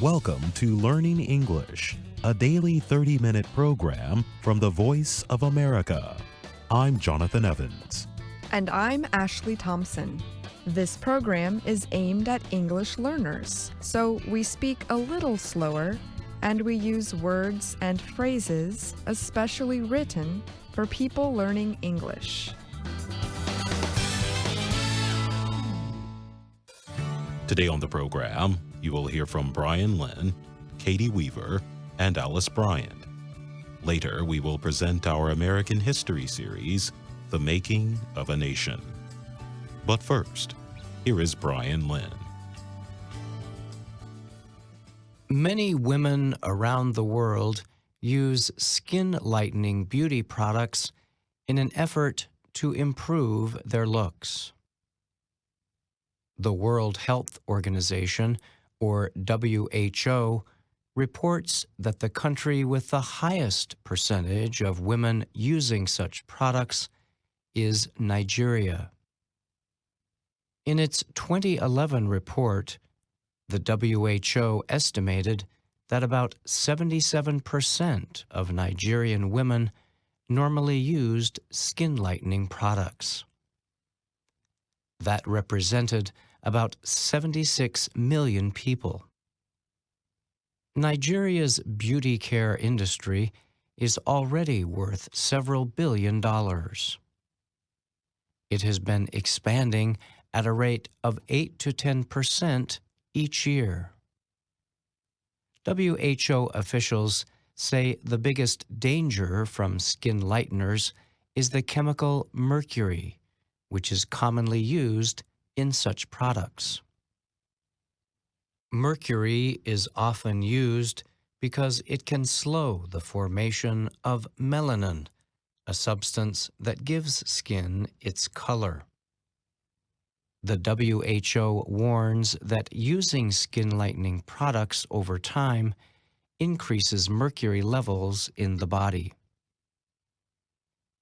Welcome to Learning English, a daily 30-minute program from the Voice of America. I'm Jonathan Evans. And I'm Ashley Thompson. This program is aimed at English learners, so we speak a little slower and we use words and phrases especially written for people learning English. Today on the program, you will hear from Brian Lynn, Katie Weaver, and Alice Bryant. Later, we will present our American history series, The Making of a Nation. But first, here is Brian Lynn. Many women around the world use skin lightening beauty products in an effort to improve their looks. The World Health Organization, or WHO, reports that the country with the highest percentage of women using such products is Nigeria. In its 2011 report, the WHO estimated that about 77% of Nigerian women normally used skin lightening products. That represented about 76 million people. Nigeria's beauty care industry is already worth several $billions. It has been expanding at a rate of 8 to 10% each year. WHO officials say the biggest danger from skin lighteners is the chemical mercury, which is commonly used in such products. Mercury is often used because it can slow the formation of melanin, a substance that gives skin its color. The WHO warns that using skin lightening products over time increases mercury levels in the body.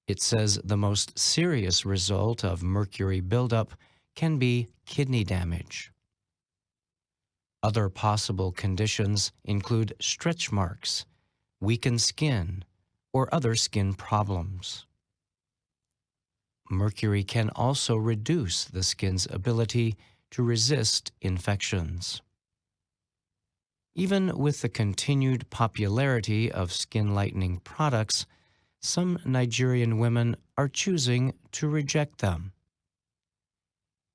It says the most serious result of mercury buildup can be kidney damage. Other possible conditions include stretch marks, weakened skin, or other skin problems. Mercury can also reduce the skin's ability to resist infections. Even with the continued popularity of skin lightening products, some Nigerian women are choosing to reject them.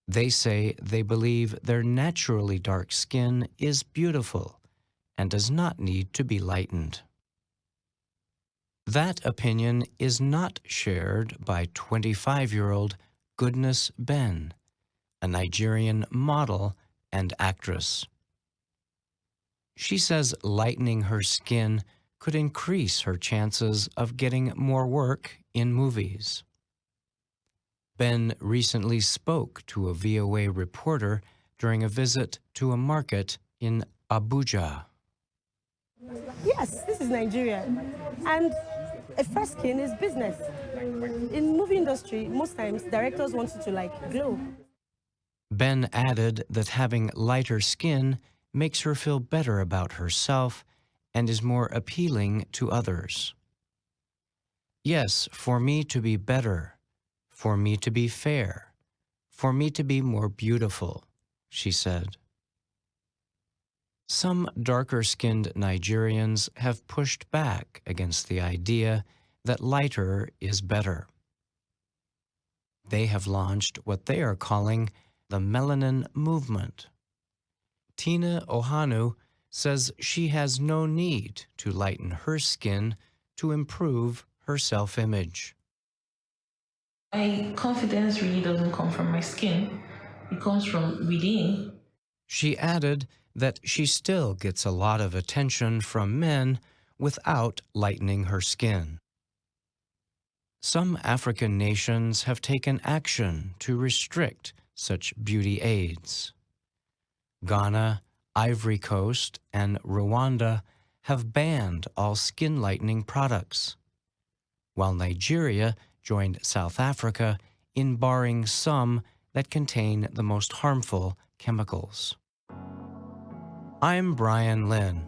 They say they believe their naturally dark skin is beautiful and does not need to be lightened. That opinion is not shared by 25-year-old Goodness Ben, a Nigerian model and actress. She says lightening her skin could increase her chances of getting more work in movies. Ben recently spoke to a VOA reporter during a visit to a market in Abuja. Yes, this is Nigeria, and a fair skin is business. In movie industry, most times directors want you to glow. Ben added that having lighter skin makes her feel better about herself and is more appealing to others. Yes, for me to be better, for me to be fair, for me to be more beautiful, she said. Some darker-skinned Nigerians have pushed back against the idea that lighter is better. They have launched what they are calling the melanin movement. Tina Ohanu says she has no need to lighten her skin to improve her self-image. My confidence really doesn't come from my skin. It comes from within. She added that she still gets a lot of attention from men without lightening her skin. Some African nations have taken action to restrict such beauty aids. Ghana, Ivory Coast, and Rwanda have banned all skin lightening products, while Nigeria joined South Africa in barring some that contain the most harmful chemicals. I'm Brian Lynn.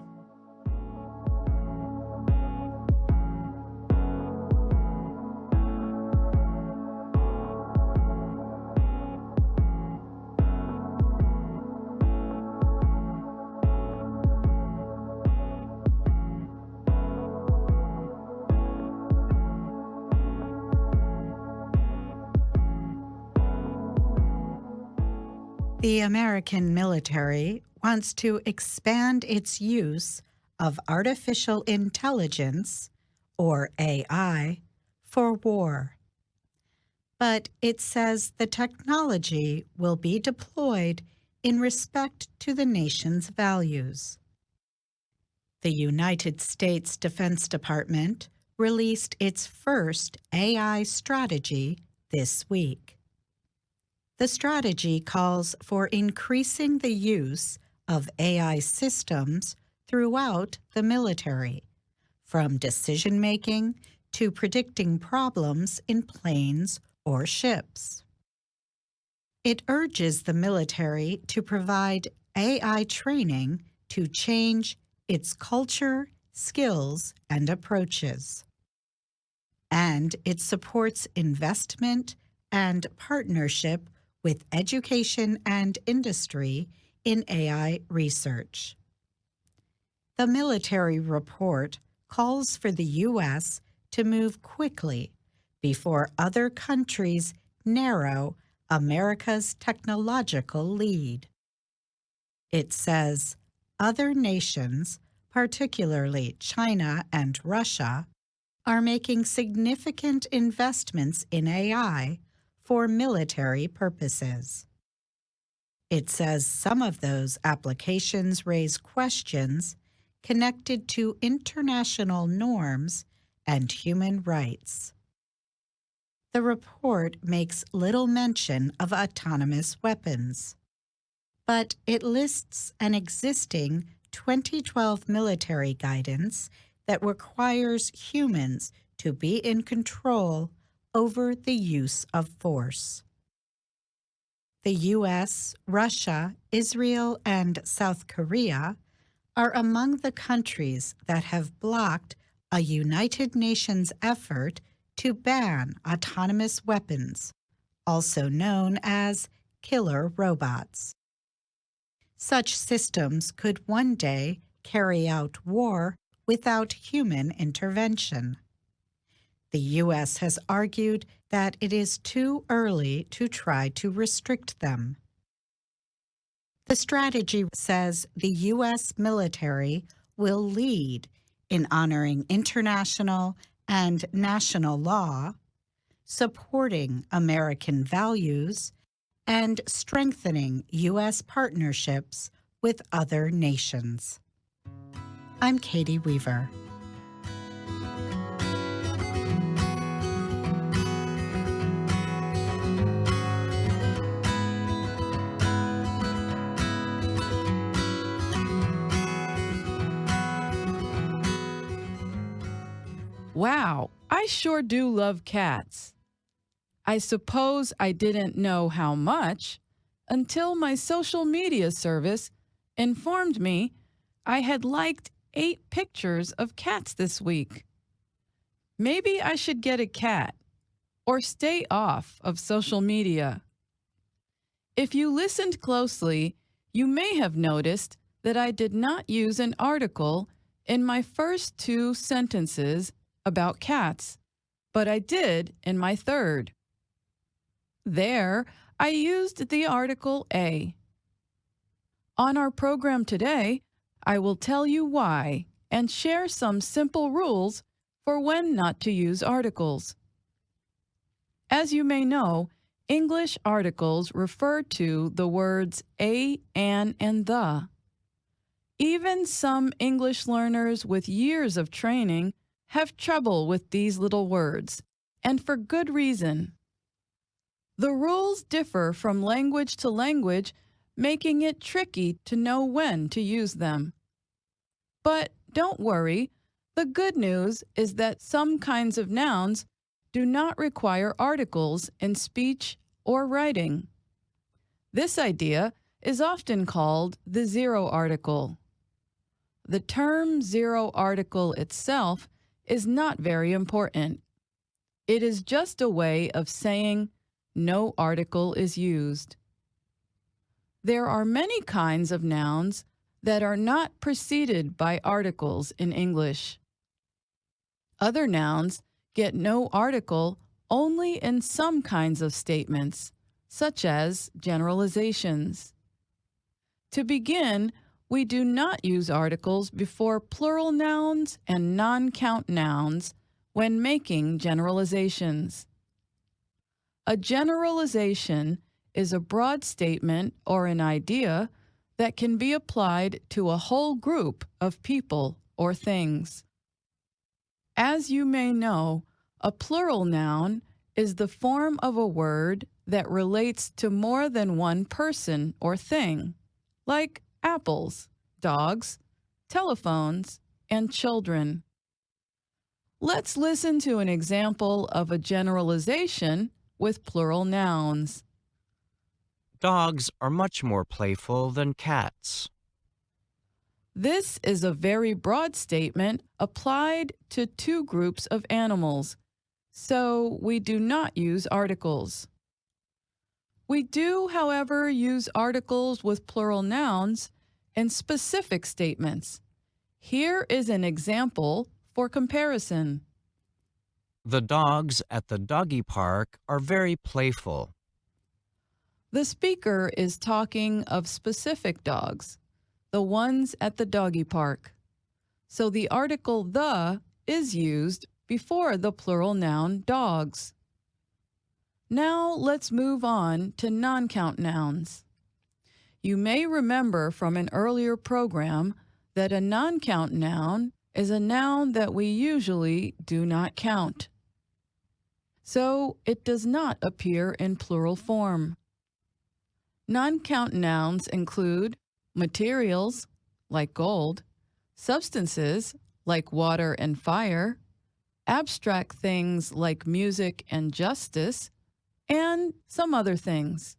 The American military wants to expand its use of artificial intelligence, or AI, for war. But it says the technology will be deployed in respect to the nation's values. The United States Defense Department released its first AI strategy this week. The strategy calls for increasing the use of AI systems throughout the military, from decision-making to predicting problems in planes or ships. It urges the military to provide AI training to change its culture, skills, and approaches. And it supports investment and partnership with education and industry in AI research. The military report calls for the U.S. to move quickly before other countries narrow America's technological lead. It says other nations, particularly China and Russia, are making significant investments in AI for military purposes. It says some of those applications raise questions connected to international norms and human rights. The report makes little mention of autonomous weapons, but it lists an existing 2012 military guidance that requires humans to be in control over the use of force. The U.S., Russia, Israel, and South Korea are among the countries that have blocked a United Nations effort to ban autonomous weapons, also known as killer robots. Such systems could one day carry out war without human intervention. The U.S. has argued that it is too early to try to restrict them. The strategy says the U.S. military will lead in honoring international and national law, supporting American values, and strengthening U.S. partnerships with other nations. I'm Katie Weaver. Wow, I sure do love cats. I suppose I didn't know how much until my social media service informed me I had liked 8 pictures of cats this week. Maybe I should get a cat or stay off of social media. If you listened closely, you may have noticed that I did not use an article in my first 2 sentences about cats, but I did in my third. There, I used the article A. On our program today, I will tell you why and share some simple rules for when not to use articles. As you may know, English articles refer to the words a, an, and the. Even some English learners with years of training have trouble with these little words, and for good reason. The rules differ from language to language, making it tricky to know when to use them. But don't worry, the good news is that some kinds of nouns do not require articles in speech or writing. This idea is often called the zero article, the term zero article itself is not very important. It is just a way of saying no article is used. There are many kinds of nouns that are not preceded by articles in English. Other nouns get no article only in some kinds of statements, such as generalizations. To begin, we do not use articles before plural nouns and non-count nouns when making generalizations. A generalization is a broad statement or an idea that can be applied to a whole group of people or things. As you may know, a plural noun is the form of a word that relates to more than one person or thing, like apples, dogs, telephones, and children. Let's listen to an example of a generalization with plural nouns. Dogs are much more playful than cats. This is a very broad statement applied to two groups of animals, so we do not use articles. We do, however, use articles with plural nouns in specific statements. Here is an example for comparison. The dogs at the doggy park are very playful. The speaker is talking of specific dogs, the ones at the doggy park. So the article the is used before the plural noun dogs. Now let's move on to non-count nouns. You may remember from an earlier program that a non-count noun is a noun that we usually do not count. So it does not appear in plural form. Non-count nouns include materials, like gold, substances, like water and fire, abstract things like music and justice, and some other things.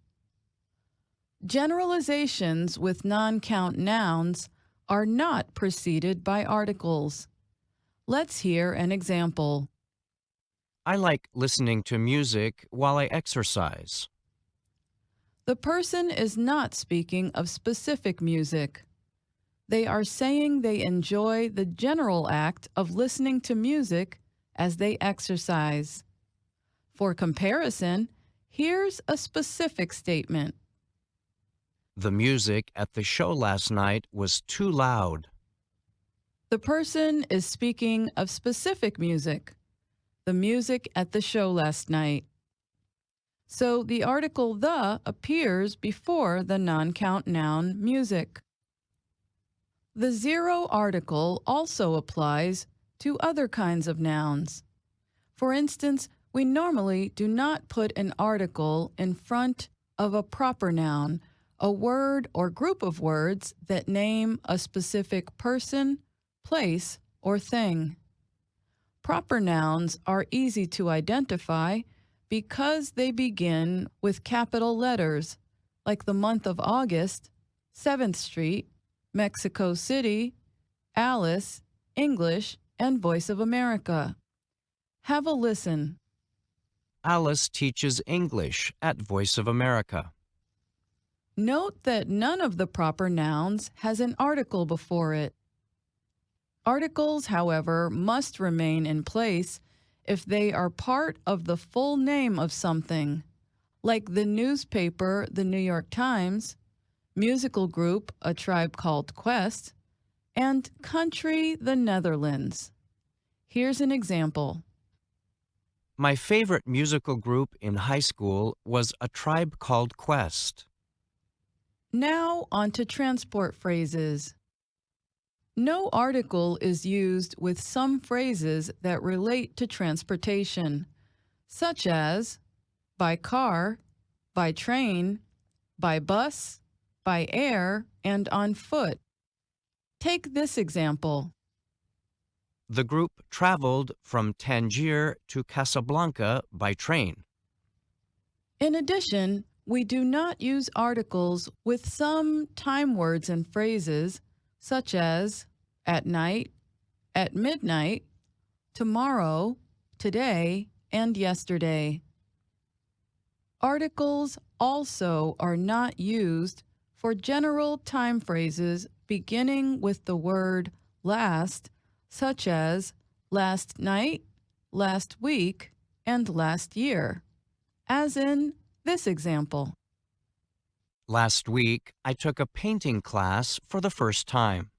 Generalizations with non-count nouns are not preceded by articles. Let's hear an example. I like listening to music while I exercise. The person is not speaking of specific music. They are saying they enjoy the general act of listening to music as they exercise. For comparison, here's a specific statement. The music at the show last night was too loud. The person is speaking of specific music, the music at the show last night. So the article the appears before the non-count noun music. The zero article also applies to other kinds of nouns. For instance, we normally do not put an article in front of a proper noun, a word or group of words that name a specific person, place, or thing. Proper nouns are easy to identify because they begin with capital letters, like the month of August, 7th Street, Mexico City, Alice, English, and Voice of America. Have a listen. Alice teaches English at Voice of America. Note that none of the proper nouns has an article before it. Articles, however, must remain in place if they are part of the full name of something, like the newspaper, the New York Times, musical group, A Tribe Called Quest, and country, the Netherlands. Here's an example. My favorite musical group in high school was A Tribe Called Quest. Now on to transport phrases. No article is used with some phrases that relate to transportation, such as by car, by train, by bus, by air, and on foot. Take this example. The group traveled from Tangier to Casablanca by train. In addition, we do not use articles with some time words and phrases, such as at night, at midnight, tomorrow, today, and yesterday. Articles also are not used for general time phrases beginning with the word last, such as last night, last week, and last year, as in this example. Last week, I took a painting class for the first time.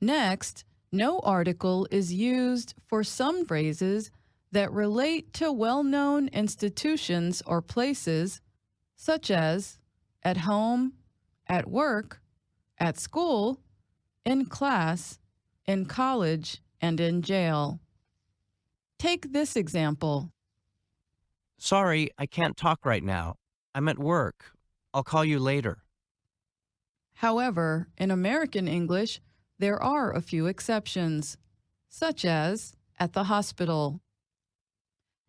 Next, no article is used for some phrases that relate to well-known institutions or places, such as at home, at work, at school, in class, in college, and in jail. Take this example. Sorry, I can't talk right now. I'm at work. I'll call you later. However, in American English, there are a few exceptions, such as at the hospital.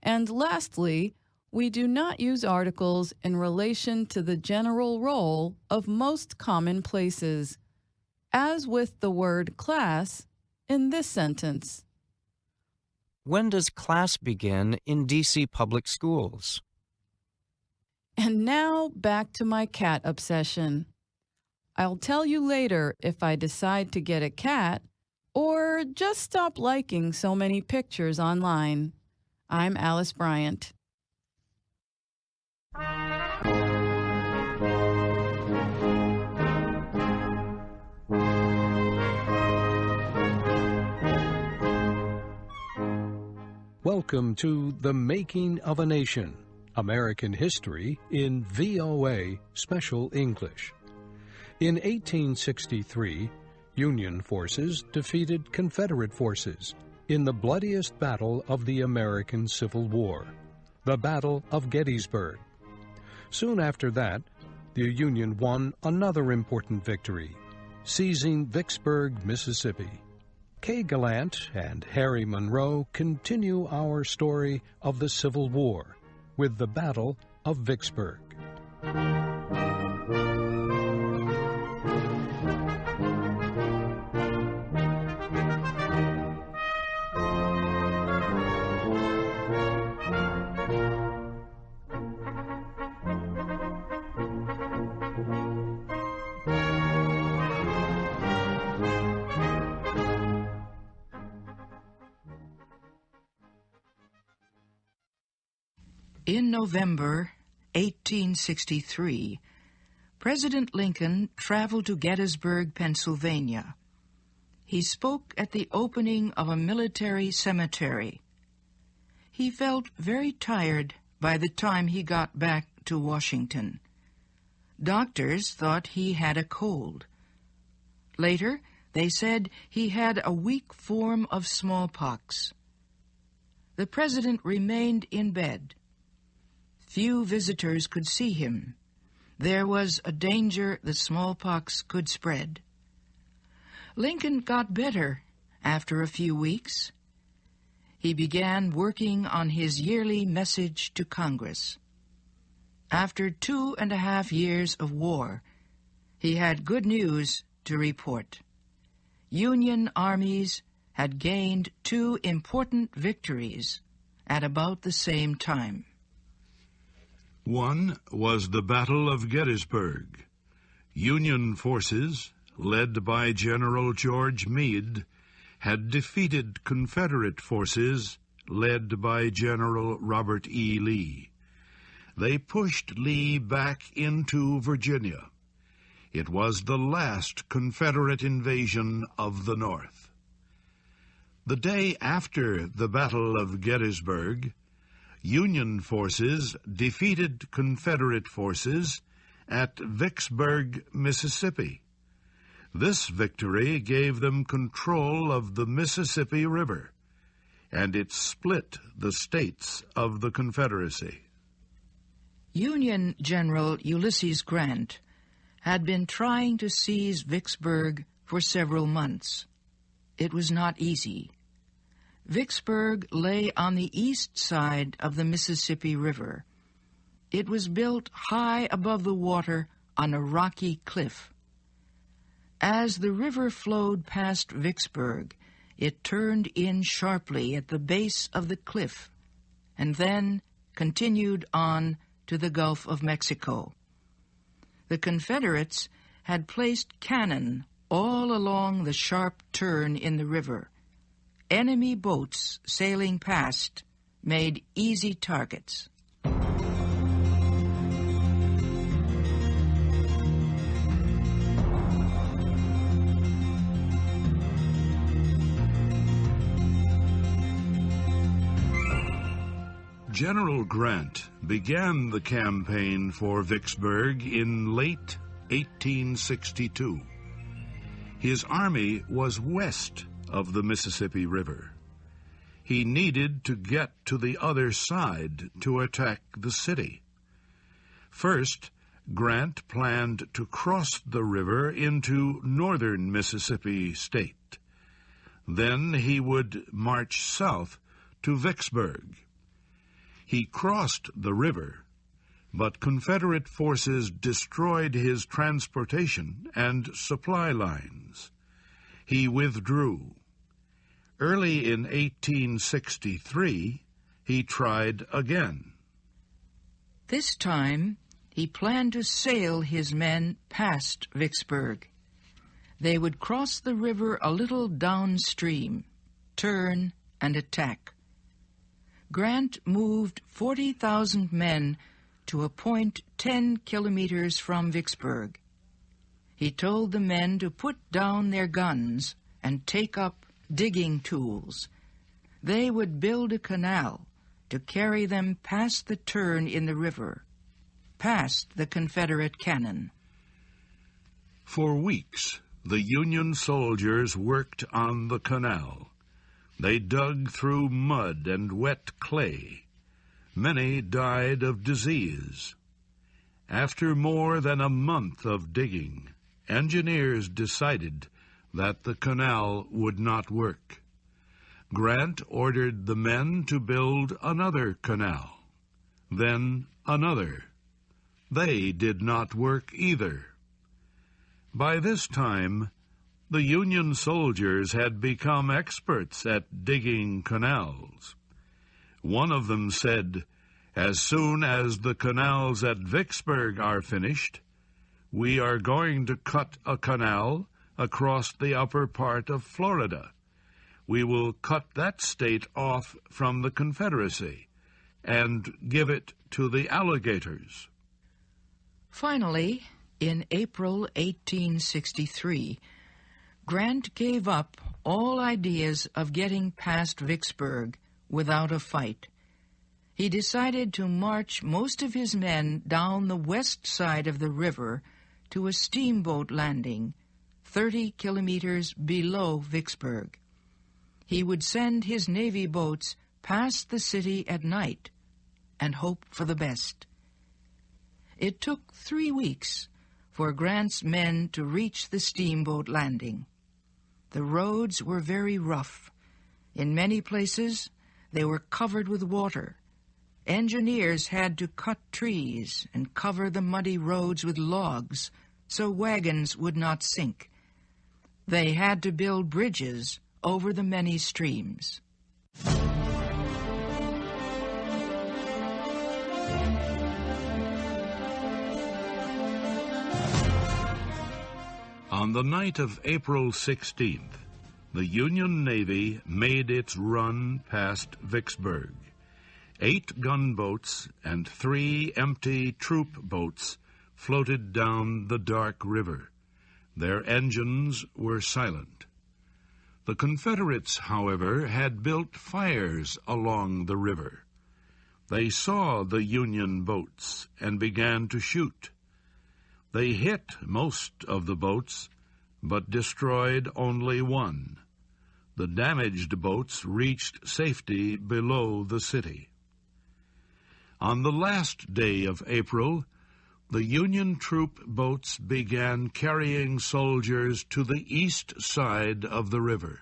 And lastly, we do not use articles in relation to the general role of most common places, as with the word class in this sentence. When does class begin in D.C. public schools? And now back to my cat obsession. I'll tell you later if I decide to get a cat or just stop liking so many pictures online. I'm Alice Bryant. Welcome to The Making of a Nation, American History in VOA Special English. In 1863, Union forces defeated Confederate forces in the bloodiest battle of the American Civil War, the Battle of Gettysburg. Soon after that, the Union won another important victory, seizing Vicksburg, Mississippi. Kay Gallant and Harry Monroe continue our story of the Civil War with the Battle of Vicksburg. In November 1863, President Lincoln traveled to Gettysburg, Pennsylvania. He spoke at the opening of a military cemetery. He felt very tired by the time he got back to Washington. Doctors thought he had a cold. Later, they said he had a weak form of smallpox. The president remained in bed. Few visitors could see him. There was a danger that smallpox could spread. Lincoln got better after a few weeks. He began working on his yearly message to Congress. After 2.5 years of war, he had good news to report. Union armies had gained 2 important victories at about the same time. One was the Battle of Gettysburg. Union forces, led by General George Meade, had defeated Confederate forces, led by General Robert E. Lee. They pushed Lee back into Virginia. It was the last Confederate invasion of the North. The day after the Battle of Gettysburg, Union forces defeated Confederate forces at Vicksburg, Mississippi. This victory gave them control of the Mississippi River, and it split the states of the Confederacy. Union General Ulysses Grant had been trying to seize Vicksburg for several months. It was not easy. Vicksburg lay on the east side of the Mississippi River. It was built high above the water on a rocky cliff. As the river flowed past Vicksburg, it turned in sharply at the base of the cliff and then continued on to the Gulf of Mexico. The Confederates had placed cannon all along the sharp turn in the river. Enemy boats sailing past made easy targets. General Grant began the campaign for Vicksburg in late 1862. His army was west of the Mississippi River. He needed to get to the other side to attack the city. First, Grant planned to cross the river into northern Mississippi State. Then he would march south to Vicksburg. He crossed the river, but Confederate forces destroyed his transportation and supply lines. He withdrew. Early in 1863, he tried again. This time, he planned to sail his men past Vicksburg. They would cross the river a little downstream, turn, and attack. Grant moved 40,000 men to a point 10 kilometers from Vicksburg. He told the men to put down their guns and take up digging tools. They would build a canal to carry them past the turn in the river, past the Confederate cannon. For weeks, the Union soldiers worked on the canal. They dug through mud and wet clay. Many died of disease. After more than a month of digging, engineers decided that the canal would not work. Grant ordered the men to build another canal, then another. They did not work either. By this time, the Union soldiers had become experts at digging canals. One of them said, "As soon as the canals at Vicksburg are finished, we are going to cut a canal across the upper part of Florida. We will cut that state off from the Confederacy and give it to the alligators." Finally, in April 1863, Grant gave up all ideas of getting past Vicksburg without a fight. He decided to march most of his men down the west side of the river to a steamboat landing 30 kilometers below Vicksburg. He would send his Navy boats past the city at night and hope for the best. It took 3 weeks for Grant's men to reach the steamboat landing. The roads were very rough. In many places, they were covered with water. Engineers had to cut trees and cover the muddy roads with logs so wagons would not sink. They had to build bridges over the many streams. On the night of April 16th, the Union Navy made its run past Vicksburg. 8 gunboats and 3 empty troop boats floated down the dark river. Their engines were silent. The Confederates, however, had built fires along the river. They saw the Union boats and began to shoot. They hit most of the boats, but destroyed only one. The damaged boats reached safety below the city. On the last day of April, the Union troop boats began carrying soldiers to the east side of the river.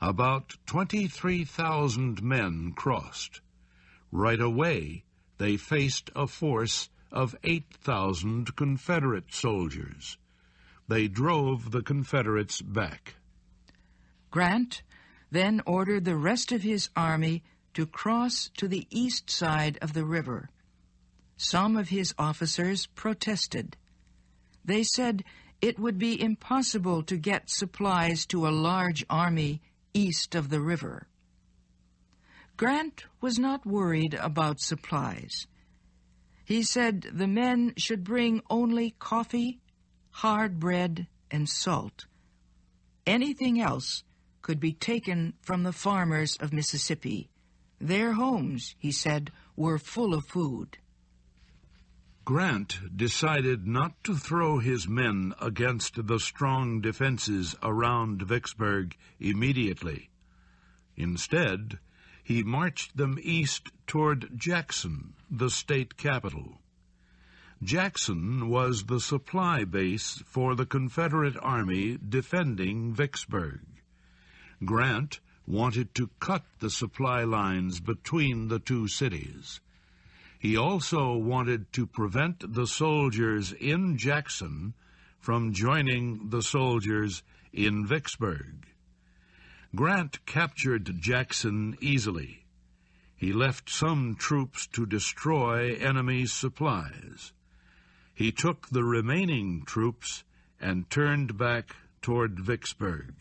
About 23,000 men crossed. Right away, they faced a force of 8,000 Confederate soldiers. they drove the Confederates back. Grant then ordered the rest of his army to cross to the east side of the river. Some of his officers protested. They said it would be impossible to get supplies to a large army east of the river. Grant was not worried about supplies. He said the men should bring only coffee, hard bread, and salt. Anything else could be taken from the farmers of Mississippi. Their homes, he said, were full of food. Grant decided not to throw his men against the strong defenses around Vicksburg immediately. Instead, he marched them east toward Jackson, the state capital. Jackson was the supply base for the Confederate Army defending Vicksburg. Grant wanted to cut the supply lines between the two cities. He also wanted to prevent the soldiers in Jackson from joining the soldiers in Vicksburg. Grant captured Jackson easily. He left some troops to destroy enemy supplies. He took the remaining troops and turned back toward Vicksburg.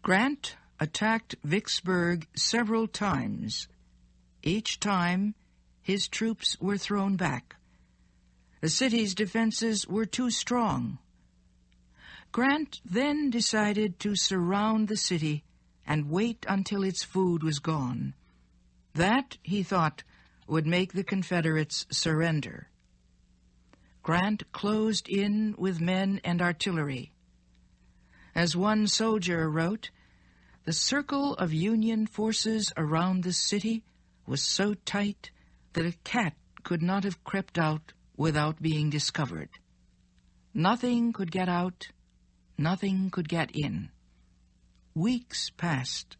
Grant attacked Vicksburg several times. Each time, his troops were thrown back. The city's defenses were too strong. Grant then decided to surround the city and wait until its food was gone. That, he thought, would make the Confederates surrender. Grant closed in with men and artillery. As one soldier wrote, the circle of Union forces around the city was so tight that a cat could not have crept out without being discovered. Nothing could get out, nothing could get in. Weeks passed.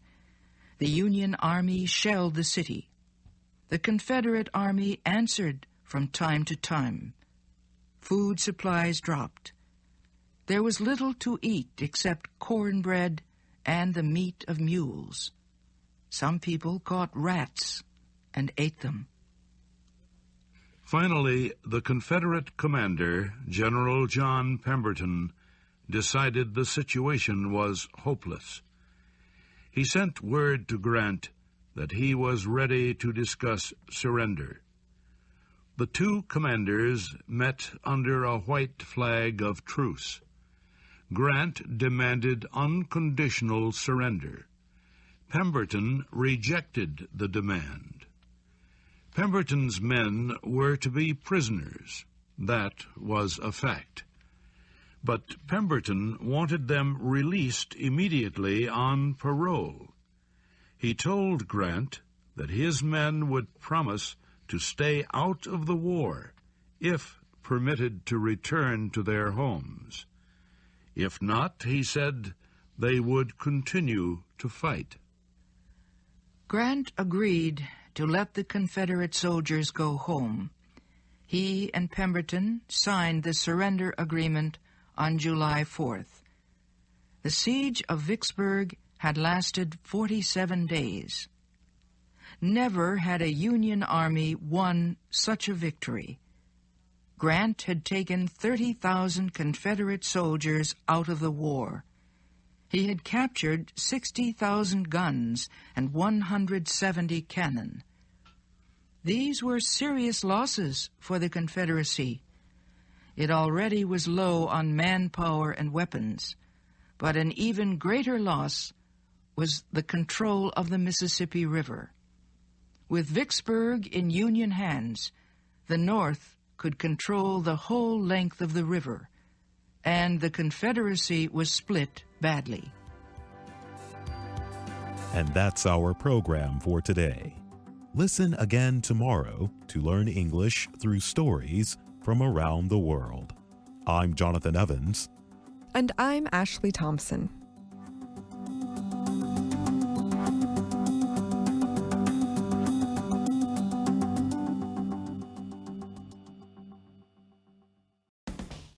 The Union Army shelled the city. The Confederate Army answered from time to time. Food supplies dropped. There was little to eat except cornbread and the meat of mules. Some people caught rats and ate them. Finally, the Confederate commander, General John Pemberton, decided the situation was hopeless. He sent word to Grant that he was ready to discuss surrender. The two commanders met under a white flag of truce. Grant demanded unconditional surrender. Pemberton rejected the demand. Pemberton's men were to be prisoners. That was a fact. But Pemberton wanted them released immediately on parole. He told Grant that his men would promise to stay out of the war if permitted to return to their homes. If not, he said, they would continue to fight. Grant agreed to let the Confederate soldiers go home. He and Pemberton signed the surrender agreement on July 4th. The siege of Vicksburg had lasted 47 days. Never had a Union army won such a victory. Grant had taken 30,000 Confederate soldiers out of the war. He had captured 60,000 guns and 170 cannon. These were serious losses for the Confederacy. It already was low on manpower and weapons, but an even greater loss was the control of the Mississippi River. With Vicksburg in Union hands, the North could control the whole length of the river, and the Confederacy was split badly. And that's our program for today. Listen again tomorrow to learn English through stories from around the world. I'm Jonathan Evans. And I'm Ashley Thompson.